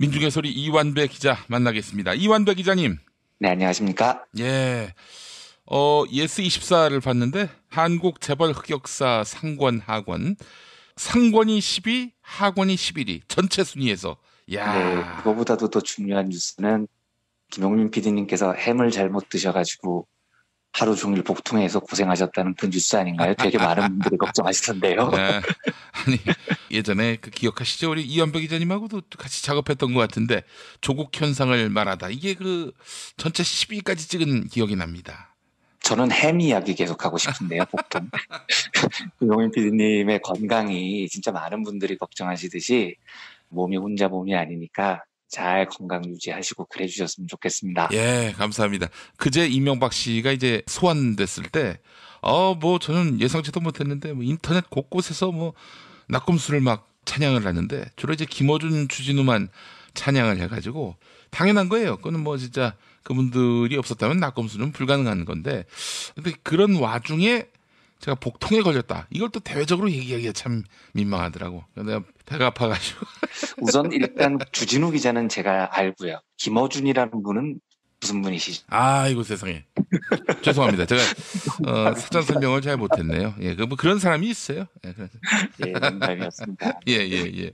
민중의 소리 이완배 기자 만나겠습니다. 이완배 기자님. 네, 안녕하십니까? 예. 예스24를 봤는데 한국 재벌 흑역사 상권 하권. 상권이 10위, 하권이 11위. 전체 순위에서. 야. 네, 그거보다도 더 중요한 뉴스는 김용민 PD님께서 햄을 잘못 드셔가지고 하루 종일 복통해서 고생하셨다는 그 뉴스 아닌가요? 되게 많은 분들이 걱정하시던데요. 네. 아니, 예전에 그 기억하시죠? 우리 이완배 기자님하고도 같이 작업했던 것 같은데 조국 현상을 말하다. 이게 그 전체 10위까지 찍은 기억이 납니다. 저는 햄 이야기 계속 하고 싶은데요, 복통. 김용민 PD님의 건강이 진짜 많은 분들이 걱정하시듯이 몸이 혼자 몸이 아니니까 잘 건강 유지하시고 그래 주셨으면 좋겠습니다. 예, 감사합니다. 그제 이명박 씨가 이제 소환됐을 때, 저는 예상치도 못했는데, 인터넷 곳곳에서 낙검수를 막 찬양을 하는데, 주로 이제 김어준, 주진우만 찬양을 해가지고, 당연한 거예요. 그거는 진짜 그분들이 없었다면 낙검수는 불가능한 건데, 근데 그런 와중에 제가 복통에 걸렸다. 이걸 또 대외적으로 얘기하기가 참 민망하더라고. 내가 배가 아파가지고. 우선 일단 주진우 기자는 제가 알고요. 김어준이라는 분은 무슨 분이시죠? 아이고 세상에. 죄송합니다. 제가 사전 설명을 잘 못했네요. 예, 그런 사람이 있어요. 예, 예, 농담이었습니다. 예.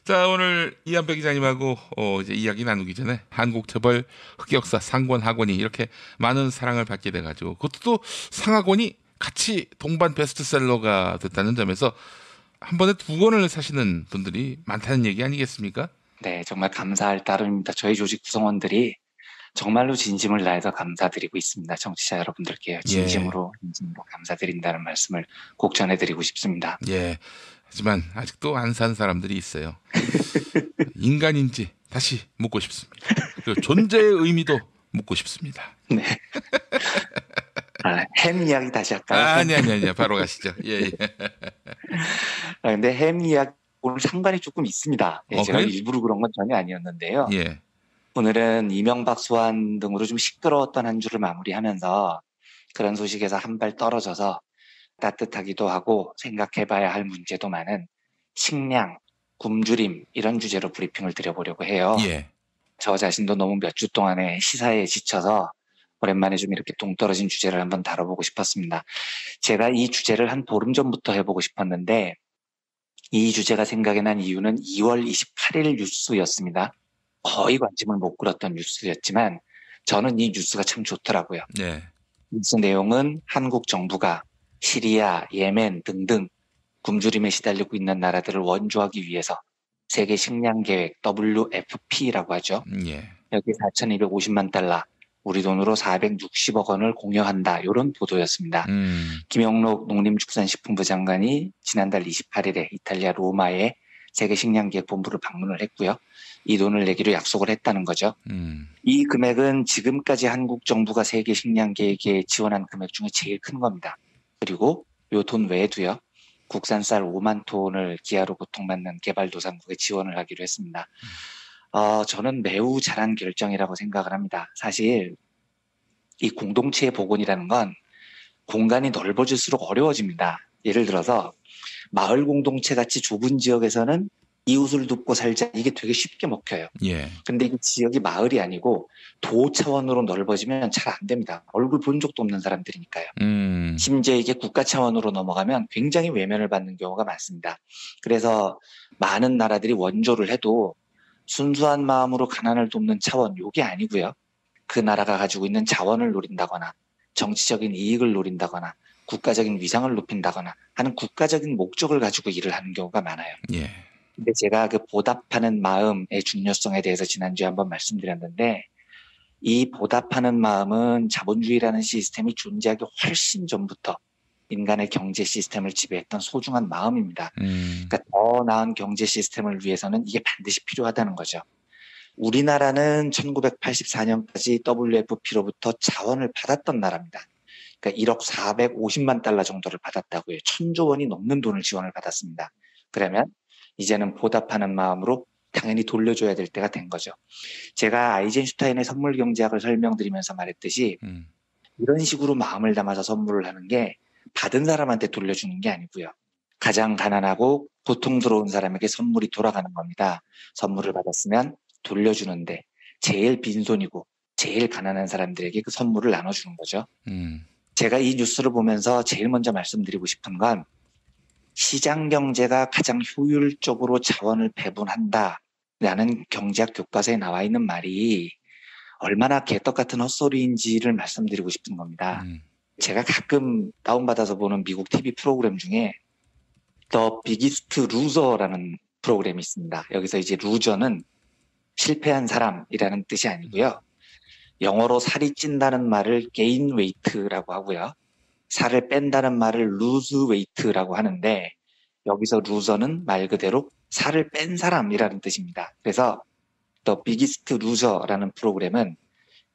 자, 오늘 이완배 기자님하고 이제 이야기 나누기 전에 한국 재벌 흑역사 상권 하권이 이렇게 많은 사랑을 받게 돼가지고 그것도 또 상하권이 같이 동반 베스트셀러가 됐다는 점에서 한 번에 2권을 사시는 분들이 많다는 얘기 아니겠습니까? 네, 정말 감사할 따름입니다. 저희 조직 구성원들이 정말로 진심을 다해서 감사드리고 있습니다. 청취자 여러분들께요. 진심으로 감사드린다는 말씀을 꼭 전해드리고 싶습니다. 예. 하지만 아직도 안 산 사람들이 있어요. 인간인지 다시 묻고 싶습니다. 그리고 존재의 의미도 묻고 싶습니다. 네. 햄 이야기 다시 할까요? 아니. 바로 가시죠. 예. 근데 햄 이야기 오늘 상관이 조금 있습니다. 예, 제가 그래요? 일부러 그런 건 전혀 아니었는데요. 예. 오늘은 이명박 소환 등으로 좀 시끄러웠던 한 주를 마무리하면서 그런 소식에서 한 발 떨어져서 따뜻하기도 하고 생각해봐야 할 문제도 많은 식량, 굶주림 이런 주제로 브리핑을 드려보려고 해요. 예. 저 자신도 너무 몇 주 동안의 시사에 지쳐서 오랜만에 좀 이렇게 동떨어진 주제를 한번 다뤄보고 싶었습니다. 제가 이 주제를 한 보름 전부터 해보고 싶었는데 이 주제가 생각이 난 이유는 2월 28일 뉴스였습니다. 거의 관심을 못 끌었던 뉴스였지만 저는 이 뉴스가 참 좋더라고요. 예. 뉴스 내용은 한국 정부가 시리아, 예멘 등등 굶주림에 시달리고 있는 나라들을 원조하기 위해서 세계 식량 계획 WFP라고 하죠. 예. 여기 4,250만 달러, 우리 돈으로 460억 원을 공여한다. 이런 보도였습니다. 김영록 농림축산식품부 장관이 지난달 28일에 이탈리아 로마에 세계 식량 계획 본부를 방문을 했고요. 이 돈을 내기로 약속을 했다는 거죠. 이 금액은 지금까지 한국 정부가 세계 식량 계획에 지원한 금액 중에 제일 큰 겁니다. 그리고 이 돈 외에도요. 국산 쌀 5만 톤을 기아로 고통받는 개발도상국에 지원을 하기로 했습니다. 저는 매우 잘한 결정이라고 생각을 합니다. 사실 이 공동체의 복원이라는 건 공간이 넓어질수록 어려워집니다. 예를 들어서 마을 공동체 같이 좁은 지역에서는 이웃을 돕고 살자 이게 되게 쉽게 먹혀요. 예. 근데 이 지역이 마을이 아니고 도 차원으로 넓어지면 잘 안 됩니다. 얼굴 본 적도 없는 사람들이니까요. 심지어 이게 국가 차원으로 넘어가면 굉장히 외면을 받는 경우가 많습니다. 그래서 많은 나라들이 원조를 해도 순수한 마음으로 가난을 돕는 차원 이게 아니고요. 그 나라가 가지고 있는 자원을 노린다거나 정치적인 이익을 노린다거나 국가적인 위상을 높인다거나 하는 국가적인 목적을 가지고 일을 하는 경우가 많아요. 예. 근데 제가 그 보답하는 마음의 중요성에 대해서 지난주에 한번 말씀드렸는데 이 보답하는 마음은 자본주의라는 시스템이 존재하기 훨씬 전부터 인간의 경제 시스템을 지배했던 소중한 마음입니다. 그러니까 더 나은 경제 시스템을 위해서는 이게 반드시 필요하다는 거죠. 우리나라는 1984년까지 WFP로부터 자원을 받았던 나라입니다. 그러니까 1억 450만 달러 정도를 받았다고요. 1,000조 원이 넘는 돈을 지원을 받았습니다. 그러면 이제는 보답하는 마음으로 당연히 돌려줘야 될 때가 된 거죠. 제가 아이젠슈타인의 선물 경제학을 설명드리면서 말했듯이 이런 식으로 마음을 담아서 선물을 하는 게 받은 사람한테 돌려주는 게 아니고요. 가장 가난하고 고통스러운 사람에게 선물이 돌아가는 겁니다. 선물을 받았으면 돌려주는데 제일 빈손이고 제일 가난한 사람들에게 그 선물을 나눠주는 거죠. 제가 이 뉴스를 보면서 제일 먼저 말씀드리고 싶은 건 시장 경제가 가장 효율적으로 자원을 배분한다라는 경제학 교과서에 나와 있는 말이 얼마나 개떡 같은 헛소리인지를 말씀드리고 싶은 겁니다. 제가 가끔 다운받아서 보는 미국 TV 프로그램 중에 The Biggest Loser라는 프로그램이 있습니다. 여기서 이제 루저는 실패한 사람이라는 뜻이 아니고요. 영어로 살이 찐다는 말을 gain weight라고 하고요. 살을 뺀다는 말을 lose weight라고 하는데 여기서 loser는 말 그대로 살을 뺀 사람이라는 뜻입니다. 그래서 The Biggest Loser라는 프로그램은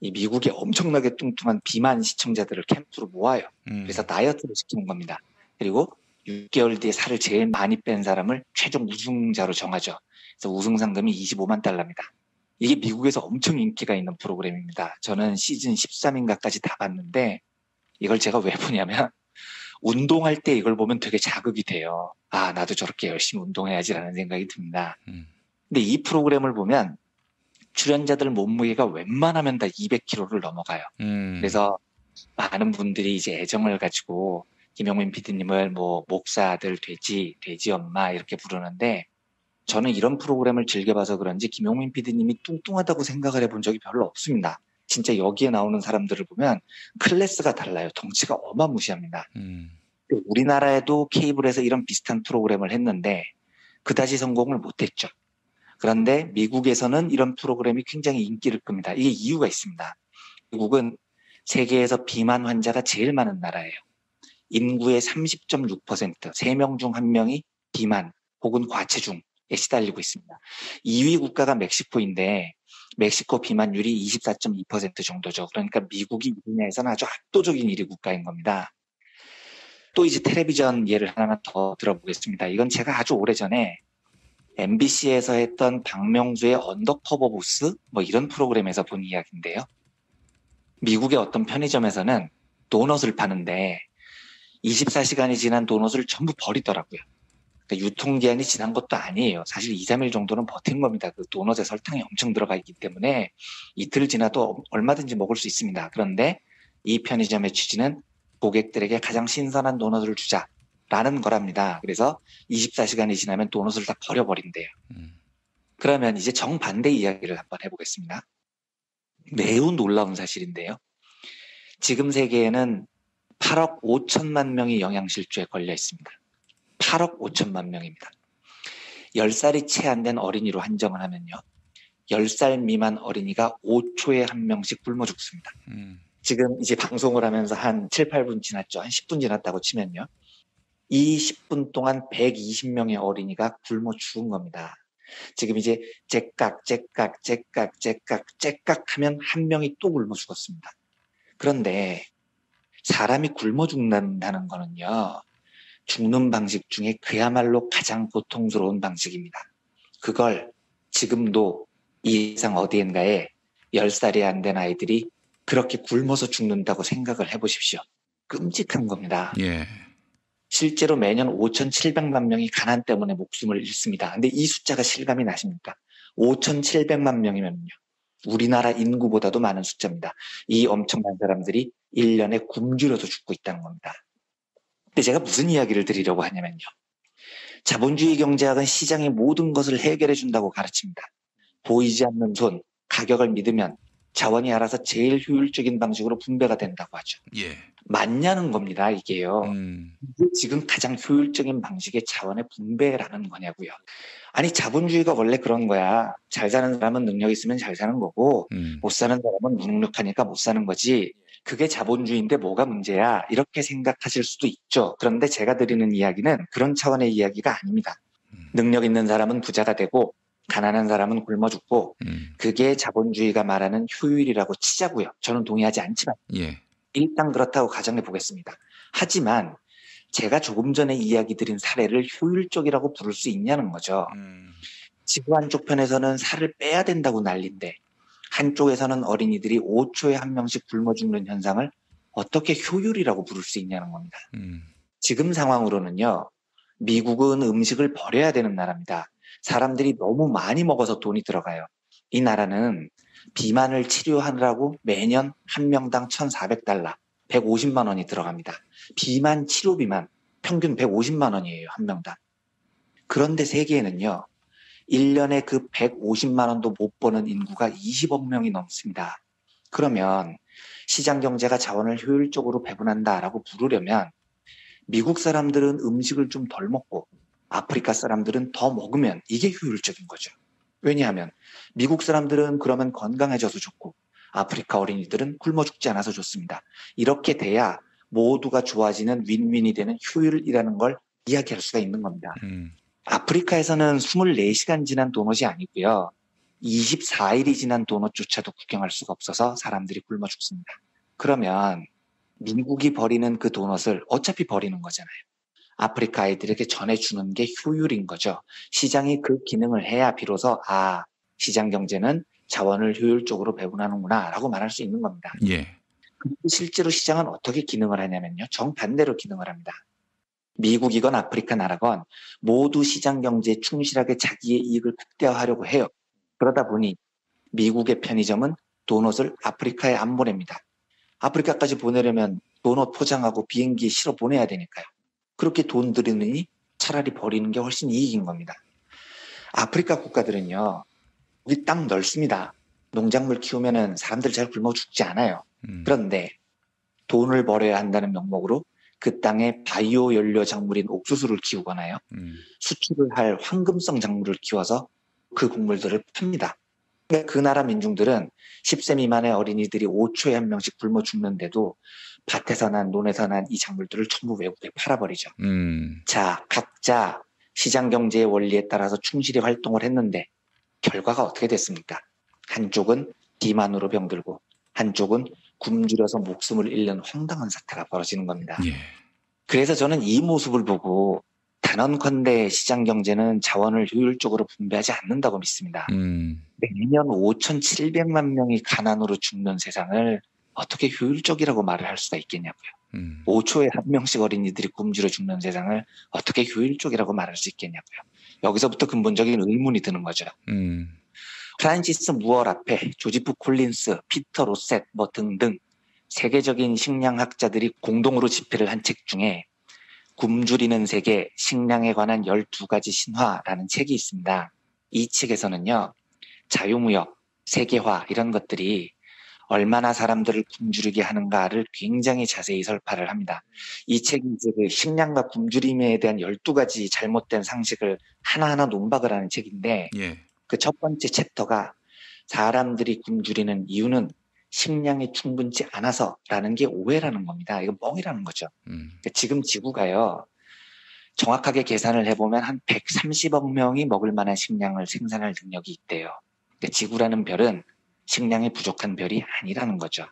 이 미국의 엄청나게 뚱뚱한 비만 시청자들을 캠프로 모아요. 그래서 다이어트를 시키는 겁니다. 그리고 6개월 뒤에 살을 제일 많이 뺀 사람을 최종 우승자로 정하죠. 그래서 우승 상금이 25만 달러입니다. 이게 미국에서 엄청 인기가 있는 프로그램입니다. 저는 시즌 13인가까지 다 봤는데 이걸 제가 왜 보냐면 운동할 때 이걸 보면 되게 자극이 돼요. 아, 나도 저렇게 열심히 운동해야지라는 생각이 듭니다. 근데 이 프로그램을 보면 출연자들 몸무게가 웬만하면 다 200kg를 넘어가요. 그래서 많은 분들이 이제 애정을 가지고 김용민 PD님을 뭐 목사 아들 돼지 엄마 이렇게 부르는데 저는 이런 프로그램을 즐겨봐서 그런지 김용민 PD님이 뚱뚱하다고 생각을 해본 적이 별로 없습니다. 진짜 여기에 나오는 사람들을 보면 클래스가 달라요. 덩치가 어마무시합니다. 우리나라에도 케이블에서 이런 비슷한 프로그램을 했는데 그다지 성공을 못했죠. 그런데 미국에서는 이런 프로그램이 굉장히 인기를 끕니다. 이게 이유가 있습니다. 미국은 세계에서 비만 환자가 제일 많은 나라예요. 인구의 30.6%, 3명 중 1명이 비만 혹은 과체중에 시달리고 있습니다. 2위 국가가 멕시코인데 멕시코 비만율이 24.2% 정도죠. 그러니까 미국이 이 분야에서는 아주 압도적인 1위 국가인 겁니다. 또 이제 텔레비전 예를 하나만 더 들어보겠습니다. 이건 제가 아주 오래전에 MBC에서 했던 박명수의 언더커버 보스 뭐 이런 프로그램에서 본 이야기인데요. 미국의 어떤 편의점에서는 도넛을 파는데 24시간이 지난 도넛을 전부 버리더라고요. 그러니까 유통기한이 지난 것도 아니에요. 사실 2, 3일 정도는 버틴 겁니다. 그 도넛에 설탕이 엄청 들어가 있기 때문에 이틀 지나도 얼마든지 먹을 수 있습니다. 그런데 이 편의점의 취지는 고객들에게 가장 신선한 도넛을 주자라는 거랍니다. 그래서 24시간이 지나면 도넛을 다 버려버린대요. 그러면 이제 정반대 이야기를 한번 해보겠습니다. 매우 놀라운 사실인데요. 지금 세계에는 8억 5천만 명이 영양실조에 걸려 있습니다. 8억 5천만 명입니다. 10살이 채 안 된 어린이로 한정을 하면요. 10살 미만 어린이가 5초에 한 명씩 굶어 죽습니다. 지금 이제 방송을 하면서 한 7, 8분 지났죠. 한 10분 지났다고 치면요. 이 10분 동안 120명의 어린이가 굶어 죽은 겁니다. 지금 이제 째깍 하면 한 명이 또 굶어 죽었습니다. 그런데 사람이 굶어 죽는다는 거는요. 죽는 방식 중에 그야말로 가장 고통스러운 방식입니다. 그걸 지금도 이 세상 어디엔가에 10살이 안 된 아이들이 그렇게 굶어서 죽는다고 생각을 해보십시오. 끔찍한 겁니다. 예. 실제로 매년 5,700만 명이 가난 때문에 목숨을 잃습니다. 근데 이 숫자가 실감이 나십니까? 5,700만 명이면요. 우리나라 인구보다도 많은 숫자입니다. 이 엄청난 사람들이 1년에 굶주려서 죽고 있다는 겁니다. 근데 제가 무슨 이야기를 드리려고 하냐면요. 자본주의 경제학은 시장이 모든 것을 해결해 준다고 가르칩니다. 보이지 않는 손, 가격을 믿으면 자원이 알아서 제일 효율적인 방식으로 분배가 된다고 하죠. 예. 맞냐는 겁니다, 이게요. 이게 지금 가장 효율적인 방식의 자원의 분배라는 거냐고요. 아니, 자본주의가 원래 그런 거야. 잘 사는 사람은 능력 있으면 잘 사는 거고 못 사는 사람은 무능력하니까 못 사는 거지. 그게 자본주의인데 뭐가 문제야? 이렇게 생각하실 수도 있죠. 그런데 제가 드리는 이야기는 그런 차원의 이야기가 아닙니다. 능력 있는 사람은 부자가 되고 가난한 사람은 굶어 죽고 그게 자본주의가 말하는 효율이라고 치자고요. 저는 동의하지 않지만 예. 일단 그렇다고 가정해 보겠습니다. 하지만 제가 조금 전에 이야기 드린 사례를 효율적이라고 부를 수 있냐는 거죠. 지구 한쪽 편에서는 살을 빼야 된다고 난리인데 한쪽에서는 어린이들이 5초에 한 명씩 굶어 죽는 현상을 어떻게 효율이라고 부를 수 있냐는 겁니다. 지금 상황으로는요. 미국은 음식을 버려야 되는 나라입니다. 사람들이 너무 많이 먹어서 돈이 들어가요. 이 나라는 비만을 치료하느라고 매년 한 명당 1,400달러, 150만 원이 들어갑니다. 비만 치료비만 평균 150만 원이에요, 한 명당. 그런데 세계에는요, 1년에 그 150만 원도 못 버는 인구가 20억 명이 넘습니다. 그러면 시장 경제가 자원을 효율적으로 배분한다라고 부르려면 미국 사람들은 음식을 좀 덜 먹고 아프리카 사람들은 더 먹으면 이게 효율적인 거죠. 왜냐하면 미국 사람들은 그러면 건강해져서 좋고 아프리카 어린이들은 굶어 죽지 않아서 좋습니다. 이렇게 돼야 모두가 좋아지는 윈윈이 되는 효율이라는 걸 이야기할 수가 있는 겁니다. 아프리카에서는 24시간 지난 도넛이 아니고요. 24일이 지난 도넛조차도 구경할 수가 없어서 사람들이 굶어 죽습니다. 그러면 미국이 버리는 그 도넛을 어차피 버리는 거잖아요. 아프리카 아이들에게 전해주는 게 효율인 거죠. 시장이 그 기능을 해야 비로소 시장 경제는 자원을 효율적으로 배분하는구나 라고 말할 수 있는 겁니다. 예. 실제로 시장은 어떻게 기능을 하냐면요. 정반대로 기능을 합니다. 미국이건 아프리카 나라건 모두 시장 경제에 충실하게 자기의 이익을 극대화하려고 해요. 그러다 보니 미국의 편의점은 도넛을 아프리카에 안 보냅니다. 아프리카까지 보내려면 도넛 포장하고 비행기에 실어 보내야 되니까요. 그렇게 돈 들이느니 차라리 버리는 게 훨씬 이익인 겁니다. 아프리카 국가들은요, 우리 땅 넓습니다. 농작물 키우면은 사람들 잘 굶어 죽지 않아요. 그런데 돈을 벌어야 한다는 명목으로 그 땅에 바이오 연료 작물인 옥수수를 키우거나요. 수출을 할 황금성 작물을 키워서 그 곡물들을 팝니다. 그러니까 그 나라 민중들은 10세 미만의 어린이들이 5초에 한 명씩 굶어 죽는데도 밭에서 난 논에서 난 이 작물들을 전부 외국에 팔아버리죠. 자, 각자 시장 경제의 원리에 따라서 충실히 활동을 했는데 결과가 어떻게 됐습니까? 한쪽은 비만으로 병들고 한쪽은 굶주려서 목숨을 잃는 황당한 사태가 벌어지는 겁니다. 예. 그래서 저는 이 모습을 보고 단언컨대 시장 경제는 자원을 효율적으로 분배하지 않는다고 믿습니다. 매년 5,700만 명이 가난으로 죽는 세상을 어떻게 효율적이라고 말을 할 수가 있겠냐고요. 5초에 한 명씩 어린이들이 굶주려 죽는 세상을 어떻게 효율적이라고 말할 수 있겠냐고요. 여기서부터 근본적인 의문이 드는 거죠. 프란시스 무얼 앞에 조지프 콜린스, 피터 로셋 등등 세계적인 식량학자들이 공동으로 집필을 한 책 중에 굶주리는 세계, 식량에 관한 12가지 신화라는 책이 있습니다. 이 책에서는요, 자유무역, 세계화 이런 것들이 얼마나 사람들을 굶주리게 하는가를 굉장히 자세히 설파를 합니다. 이 책이 이제 그 식량과 굶주림에 대한 12가지 잘못된 상식을 하나하나 논박을 하는 책인데, 예. 그 첫 번째 챕터가 사람들이 굶주리는 이유는 식량이 충분치 않아서라는 게 오해라는 겁니다. 이건 뻥이라는 거죠. 그러니까 지금 지구가요, 정확하게 계산을 해보면 한 130억 명이 먹을 만한 식량을 생산할 능력이 있대요. 그러니까 지구라는 별은 식량이 부족한 별이 아니라는 거죠.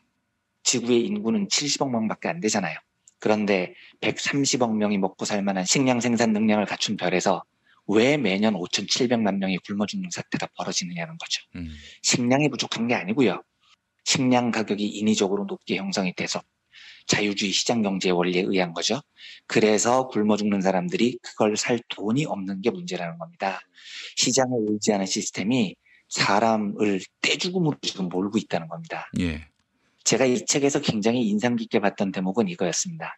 지구의 인구는 70억 명밖에 안 되잖아요. 그런데 130억 명이 먹고 살 만한 식량 생산 능력을 갖춘 별에서 왜 매년 5,700만 명이 굶어 죽는 사태가 벌어지느냐는 거죠. 식량이 부족한 게 아니고요. 식량 가격이 인위적으로 높게 형성이 돼서 자유주의 시장 경제의 원리에 의한 거죠. 그래서 굶어 죽는 사람들이 그걸 살 돈이 없는 게 문제라는 겁니다. 시장을 의지하는 시스템이 사람을 떼죽음으로 지금 몰고 있다는 겁니다. 예. 제가 이 책에서 굉장히 인상 깊게 봤던 대목은 이거였습니다.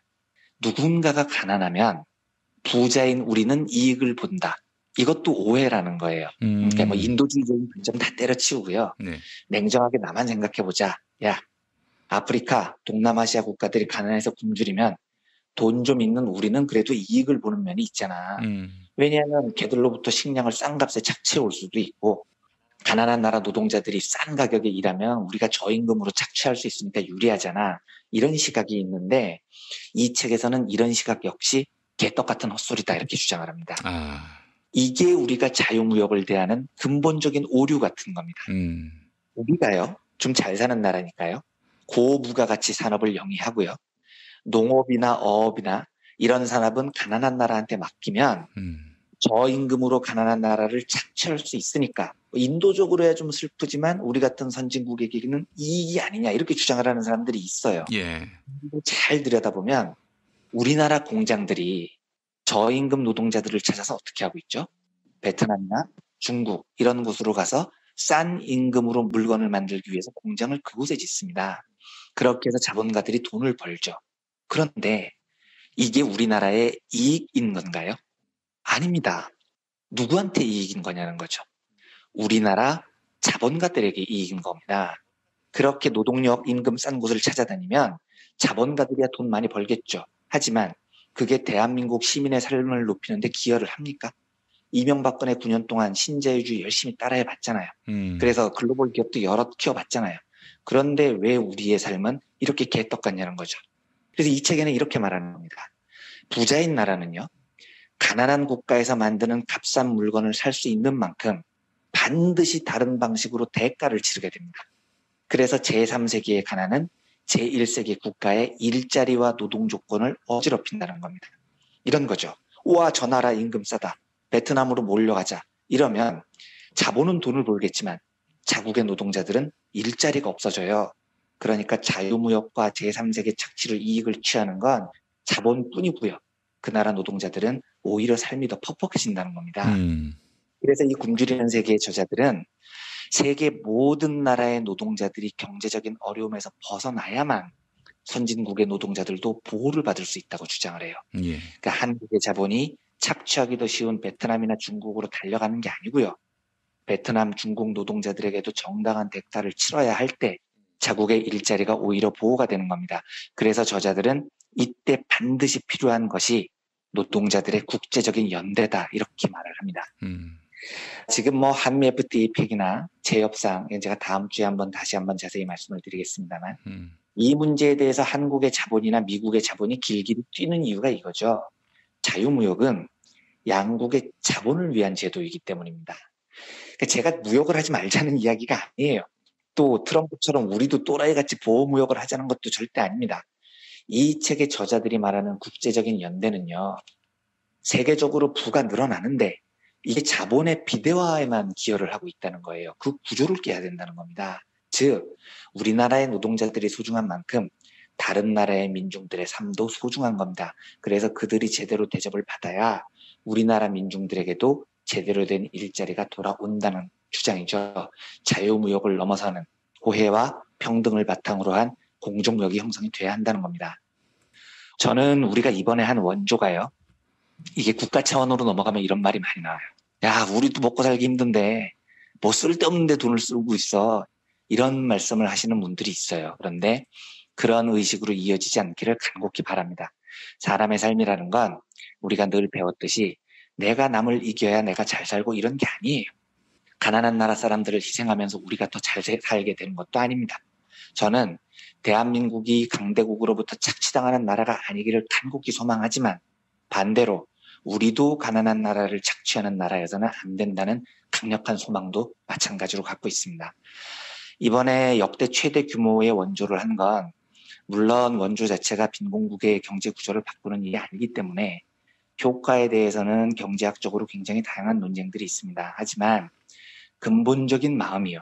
누군가가 가난하면 부자인 우리는 이익을 본다. 이것도 오해라는 거예요. 그러니까 뭐 인도주의적인 관점 다 때려치우고요. 네. 냉정하게 나만 생각해보자. 야, 아프리카, 동남아시아 국가들이 가난해서 굶주리면 돈 좀 있는 우리는 그래도 이익을 보는 면이 있잖아. 왜냐하면 걔들로부터 식량을 싼 값에 착취해 올 수도 있고, 가난한 나라 노동자들이 싼 가격에 일하면 우리가 저임금으로 착취할 수 있으니까 유리하잖아. 이런 시각이 있는데 이 책에서는 이런 시각 역시 개떡 같은 헛소리다 이렇게 주장을 합니다. 이게 우리가 자유무역을 대하는 근본적인 오류 같은 겁니다. 우리가요, 좀 잘 사는 나라니까요, 고부가가치 산업을 영위하고요, 농업이나 어업이나 이런 산업은 가난한 나라한테 맡기면 저임금으로 가난한 나라를 착취할 수 있으니까 인도적으로야 좀 슬프지만 우리 같은 선진국에게는 이익이 아니냐 이렇게 주장을 하는 사람들이 있어요. 예. 잘 들여다보면 우리나라 공장들이 저임금 노동자들을 찾아서 어떻게 하고 있죠? 베트남이나 중국 이런 곳으로 가서 싼 임금으로 물건을 만들기 위해서 공장을 그곳에 짓습니다. 그렇게 해서 자본가들이 돈을 벌죠. 그런데 이게 우리나라의 이익인 건가요? 아닙니다. 누구한테 이익인 거냐는 거죠. 우리나라 자본가들에게 이익인 겁니다. 그렇게 노동력, 임금 싼 곳을 찾아다니면 자본가들이야 돈 많이 벌겠죠. 하지만 그게 대한민국 시민의 삶을 높이는데 기여를 합니까? 이명박근혜 9년 동안 신자유주의 열심히 따라해 봤잖아요. 그래서 글로벌 기업도 여러 키워봤잖아요. 그런데 왜 우리의 삶은 이렇게 개떡 같냐는 거죠. 그래서 이 책에는 이렇게 말하는 겁니다. 부자인 나라는요, 가난한 국가에서 만드는 값싼 물건을 살 수 있는 만큼 반드시 다른 방식으로 대가를 치르게 됩니다. 그래서 제3세기의 가난은 제1세기 국가의 일자리와 노동 조건을 어지럽힌다는 겁니다. 이런 거죠. 우와, 저 나라 임금 싸다. 베트남으로 몰려가자. 이러면 자본은 돈을 벌겠지만 자국의 노동자들은 일자리가 없어져요. 그러니까 자유무역과 제3세계 착취를 이익을 취하는 건 자본뿐이고요. 그 나라 노동자들은 오히려 삶이 더 퍽퍽해진다는 겁니다. 그래서 이 굶주리는 세계의 저자들은 세계 모든 나라의 노동자들이 경제적인 어려움에서 벗어나야만 선진국의 노동자들도 보호를 받을 수 있다고 주장을 해요. 예. 그러니까 한국의 자본이 착취하기도 쉬운 베트남이나 중국으로 달려가는 게 아니고요. 베트남, 중국 노동자들에게도 정당한 대가를 치러야 할 때 자국의 일자리가 오히려 보호가 되는 겁니다. 그래서 저자들은 이때 반드시 필요한 것이 노동자들의 국제적인 연대다 이렇게 말을 합니다. 지금 뭐 한미 FTA 폐기나 재협상 제가 다음 주에 다시 한번 자세히 말씀을 드리겠습니다만 이 문제에 대해서 한국의 자본이나 미국의 자본이 길길이 뛰는 이유가 이거죠. 자유무역은 양국의 자본을 위한 제도이기 때문입니다. 그러니까 제가 무역을 하지 말자는 이야기가 아니에요. 또 트럼프처럼 우리도 또라이같이 보호무역을 하자는 것도 절대 아닙니다. 이 책의 저자들이 말하는 국제적인 연대는요. 세계적으로 부가 늘어나는데 이게 자본의 비대화에만 기여를 하고 있다는 거예요. 그 구조를 깨야 된다는 겁니다. 즉 우리나라의 노동자들이 소중한 만큼 다른 나라의 민중들의 삶도 소중한 겁니다. 그래서 그들이 제대로 대접을 받아야 우리나라 민중들에게도 제대로 된 일자리가 돌아온다는 주장이죠. 자유무역을 넘어서는 호혜와 평등을 바탕으로 한 공정무역이 형성이 돼야 한다는 겁니다. 저는 우리가 이번에 한 원조가요. 이게 국가 차원으로 넘어가면 이런 말이 많이 나와요. 야, 우리도 먹고 살기 힘든데 뭐 쓸데없는데 돈을 쓰고 있어. 이런 말씀을 하시는 분들이 있어요. 그런데 그런 의식으로 이어지지 않기를 간곡히 바랍니다. 사람의 삶이라는 건 우리가 늘 배웠듯이 내가 남을 이겨야 내가 잘 살고 이런 게 아니에요. 가난한 나라 사람들을 희생하면서 우리가 더 잘 살게 되는 것도 아닙니다. 저는 대한민국이 강대국으로부터 착취당하는 나라가 아니기를 간곡히 소망하지만 반대로 우리도 가난한 나라를 착취하는 나라여서는 안 된다는 강력한 소망도 마찬가지로 갖고 있습니다. 이번에 역대 최대 규모의 원조를 한 건 물론 원조 자체가 빈곤국의 경제 구조를 바꾸는 일이 아니기 때문에 효과에 대해서는 경제학적으로 굉장히 다양한 논쟁들이 있습니다. 하지만 근본적인 마음이요.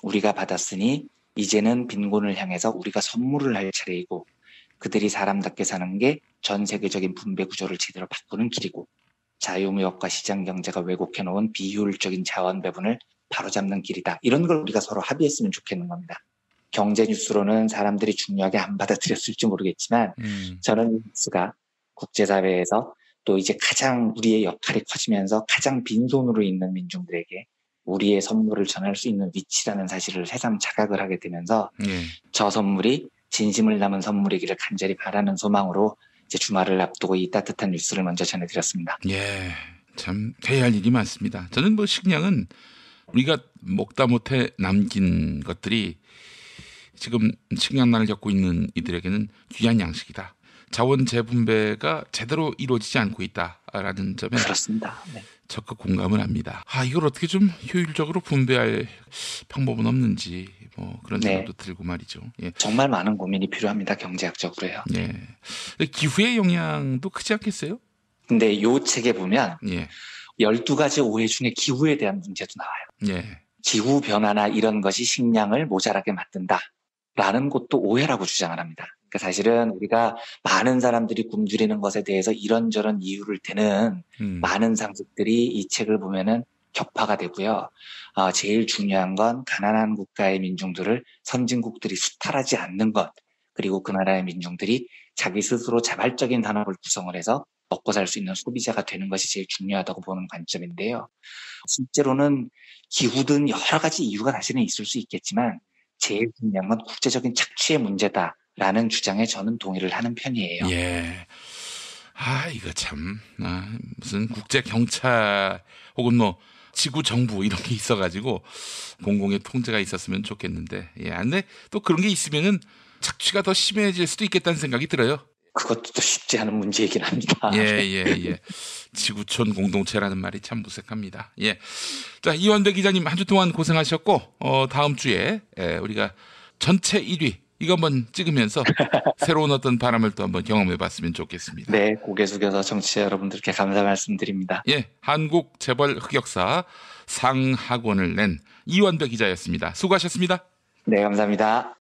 우리가 받았으니 이제는 빈곤을 향해서 우리가 선물을 할 차례이고 그들이 사람답게 사는 게 전 세계적인 분배 구조를 제대로 바꾸는 길이고 자유무역과 시장경제가 왜곡해놓은 비효율적인 자원 배분을 바로잡는 길이다. 이런 걸 우리가 서로 합의했으면 좋겠는 겁니다. 경제 뉴스로는 사람들이 중요하게 안 받아들였을지 모르겠지만 저는 이 뉴스가 국제사회에서 또 이제 가장 우리의 역할이 커지면서 가장 빈손으로 있는 민중들에게 우리의 선물을 전할 수 있는 위치라는 사실을 새삼 자각을 하게 되면서 저 선물이 진심을 담은 선물이기를 간절히 바라는 소망으로 이제 주말을 앞두고 이 따뜻한 뉴스를 먼저 전해드렸습니다. 예, 참 해야 할 일이 많습니다. 저는 뭐 식량은 우리가 먹다 못해 남긴 것들이 지금 식량난을 겪고 있는 이들에게는 귀한 양식이다. 자원 재분배가 제대로 이루어지지 않고 있다라는 점에 그렇습니다. 네. 적극 공감을 합니다. 이걸 어떻게 좀 효율적으로 분배할 방법은 없는지 뭐 그런 생각도 들고 말이죠. 예. 정말 많은 고민이 필요합니다. 경제학적으로요. 예. 기후의 영향도 크지 않겠어요? 근데 이 책에 보면 예. 12가지 오해 중에 기후에 대한 문제도 나와요. 예. 기후변화나 이런 것이 식량을 모자라게 만든다라는 것도 오해라고 주장을 합니다. 그러니까 사실은 우리가 많은 사람들이 굶주리는 것에 대해서 이런저런 이유를 대는 많은 상식들이 이 책을 보면은 격파가 되고요. 제일 중요한 건 가난한 국가의 민중들을 선진국들이 수탈하지 않는 것, 그리고 그 나라의 민중들이 자기 스스로 자발적인 산업을 구성을 해서 먹고 살 수 있는 소비자가 되는 것이 제일 중요하다고 보는 관점인데요. 실제로는 기후 등 여러 가지 이유가 사실은 있을 수 있겠지만 제일 중요한 건 국제적인 착취의 문제다라는 주장에 저는 동의를 하는 편이에요. 예. 이거 참, 무슨 국제경찰 혹은 뭐 지구정부 이런 게 있어가지고 공공의 통제가 있었으면 좋겠는데, 근데 또 그런 게 있으면은 착취가 더 심해질 수도 있겠다는 생각이 들어요. 그것도 또 쉽지 않은 문제이긴 합니다. 예. 지구촌 공동체라는 말이 참 무색합니다. 예. 자, 이완배 기자님 한 주 동안 고생하셨고, 다음 주에 우리가 전체 1위 이거 한번 찍으면서 새로운 어떤 바람을 또 한번 경험해 봤으면 좋겠습니다. 네, 고개 숙여서 청취자 여러분들께 감사 말씀드립니다. 예, 한국 재벌 흑역사 상학원을 낸 이완배 기자였습니다. 수고하셨습니다. 네, 감사합니다.